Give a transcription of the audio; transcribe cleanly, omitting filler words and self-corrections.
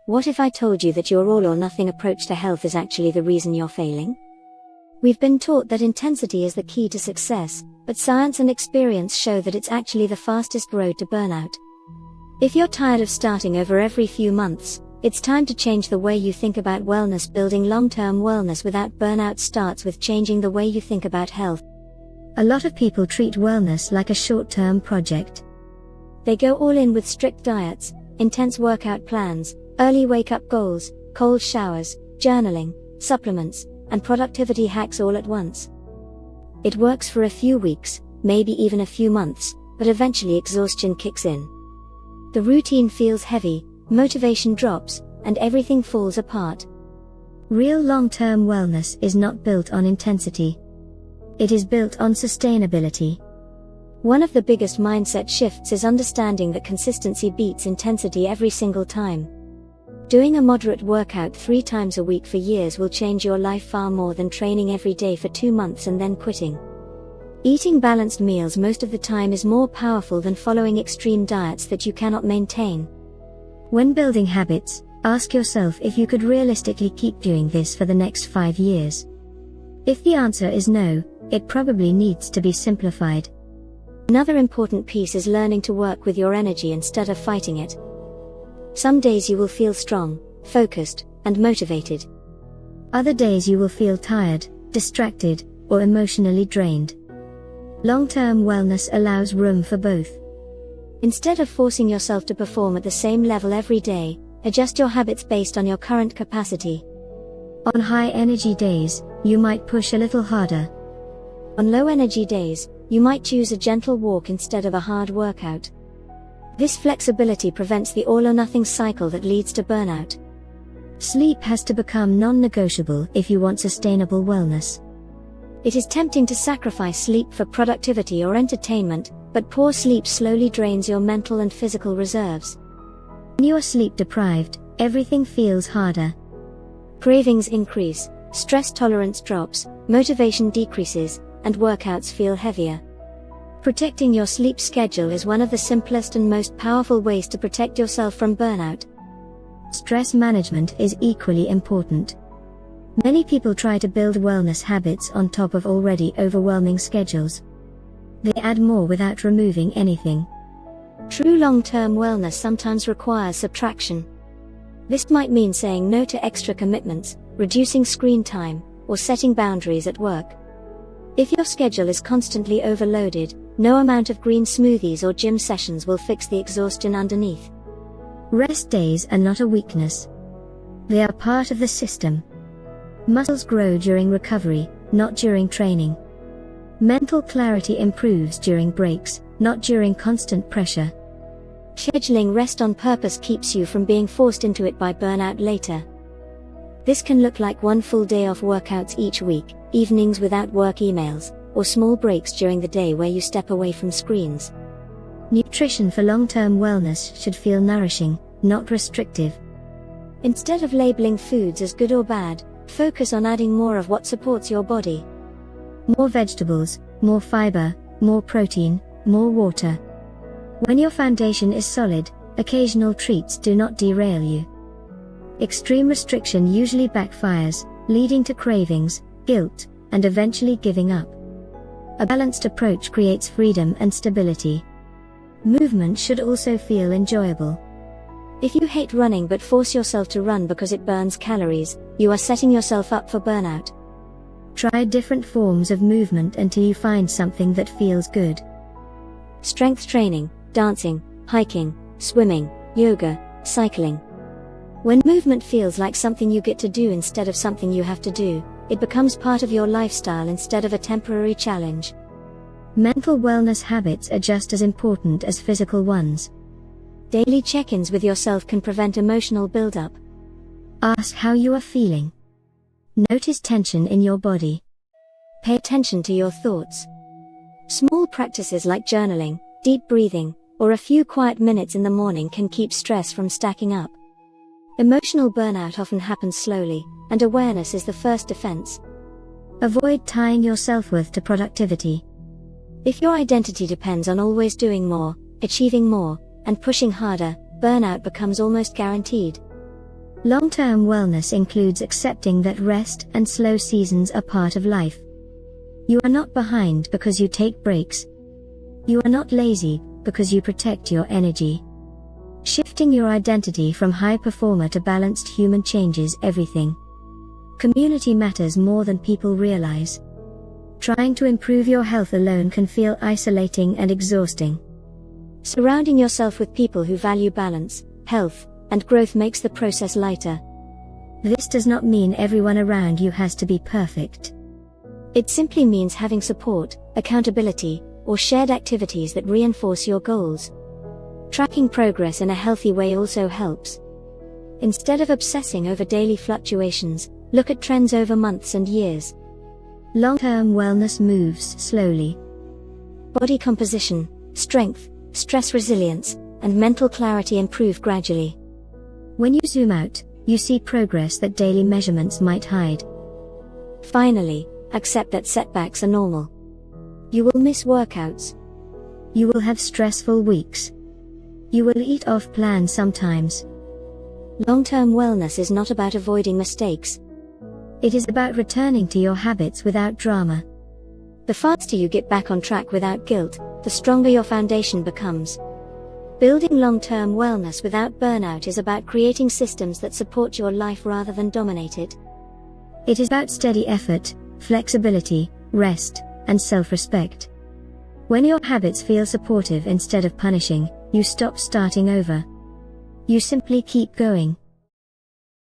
What if I told you that your all or nothing approach to health is actually the reason you're failing? We've been taught that intensity is the key to success, but science and experience show that it's actually the fastest road to burnout. If you're tired of starting over every few months, it's time to change the way you think about wellness. Building long-term wellness without burnout starts with changing the way you think about health. A lot of people treat wellness like a short-term project. They go all in with strict diets, intense workout plans, early wake-up goals, cold showers, journaling, supplements, and productivity hacks all at once. It works for a few weeks, maybe even a few months, but eventually exhaustion kicks in. The routine feels heavy, motivation drops, and everything falls apart. Real long-term wellness is not built on intensity. It is built on sustainability. One of the biggest mindset shifts is understanding that consistency beats intensity every single time. Doing a moderate workout 3 times a week for years will change your life far more than training every day for 2 months and then quitting. Eating balanced meals most of the time is more powerful than following extreme diets that you cannot maintain. When building habits, ask yourself if you could realistically keep doing this for the next 5 years. If the answer is no, it probably needs to be simplified. Another important piece is learning to work with your energy instead of fighting it. Some days you will feel strong, focused, and motivated. Other days you will feel tired, distracted, or emotionally drained. Long-term wellness allows room for both. Instead of forcing yourself to perform at the same level every day, adjust your habits based on your current capacity. On high-energy days, you might push a little harder. On low-energy days, you might choose a gentle walk instead of a hard workout. This flexibility prevents the all-or-nothing cycle that leads to burnout. Sleep has to become non-negotiable if you want sustainable wellness. It is tempting to sacrifice sleep for productivity or entertainment, but poor sleep slowly drains your mental and physical reserves. When you are sleep-deprived, everything feels harder. Cravings increase, stress tolerance drops, motivation decreases, and workouts feel heavier. Protecting your sleep schedule is one of the simplest and most powerful ways to protect yourself from burnout. Stress management is equally important. Many people try to build wellness habits on top of already overwhelming schedules. They add more without removing anything. True long-term wellness sometimes requires subtraction. This might mean saying no to extra commitments, reducing screen time, or setting boundaries at work. If your schedule is constantly overloaded, no amount of green smoothies or gym sessions will fix the exhaustion underneath. Rest days are not a weakness. They are part of the system. Muscles grow during recovery, not during training. Mental clarity improves during breaks, not during constant pressure. Scheduling rest on purpose keeps you from being forced into it by burnout later. This can look like 1 full day off workouts each week, evenings without work emails, or small breaks during the day where you step away from screens. Nutrition for long-term wellness should feel nourishing, not restrictive. Instead of labeling foods as good or bad, focus on adding more of what supports your body. More vegetables, more fiber, more protein, more water. When your foundation is solid, occasional treats do not derail you. Extreme restriction usually backfires, leading to cravings, guilt, and eventually giving up. A balanced approach creates freedom and stability. Movement should also feel enjoyable. If you hate running but force yourself to run because it burns calories, you are setting yourself up for burnout. Try different forms of movement until you find something that feels good. Strength training, dancing, hiking, swimming, yoga, cycling. When movement feels like something you get to do instead of something you have to do, it becomes part of your lifestyle instead of a temporary challenge. Mental wellness habits are just as important as physical ones. Daily check-ins with yourself can prevent emotional buildup. Ask how you are feeling. Notice tension in your body. Pay attention to your thoughts. Small practices like journaling, deep breathing, or a few quiet minutes in the morning can keep stress from stacking up. Emotional burnout often happens slowly, and awareness is the first defense. Avoid tying your self-worth to productivity. If your identity depends on always doing more, achieving more, and pushing harder, burnout becomes almost guaranteed. Long-term wellness includes accepting that rest and slow seasons are part of life. You are not behind because you take breaks. You are not lazy because you protect your energy. Shifting your identity from high performer to balanced human changes everything. Community matters more than people realize. Trying to improve your health alone can feel isolating and exhausting. Surrounding yourself with people who value balance, health, and growth makes the process lighter. This does not mean everyone around you has to be perfect. It simply means having support, accountability, or shared activities that reinforce your goals. Tracking progress in a healthy way also helps. Instead of obsessing over daily fluctuations, look at trends over months and years. Long-term wellness moves slowly. Body composition, strength, stress resilience, and mental clarity improve gradually. When you zoom out, you see progress that daily measurements might hide. Finally, accept that setbacks are normal. You will miss workouts. You will have stressful weeks. You will eat off plan sometimes. Long-term wellness is not about avoiding mistakes. It is about returning to your habits without drama. The faster you get back on track without guilt, the stronger your foundation becomes. Building long-term wellness without burnout is about creating systems that support your life rather than dominate it. It is about steady effort, flexibility, rest, and self-respect. When your habits feel supportive instead of punishing, you stop starting over. You simply keep going.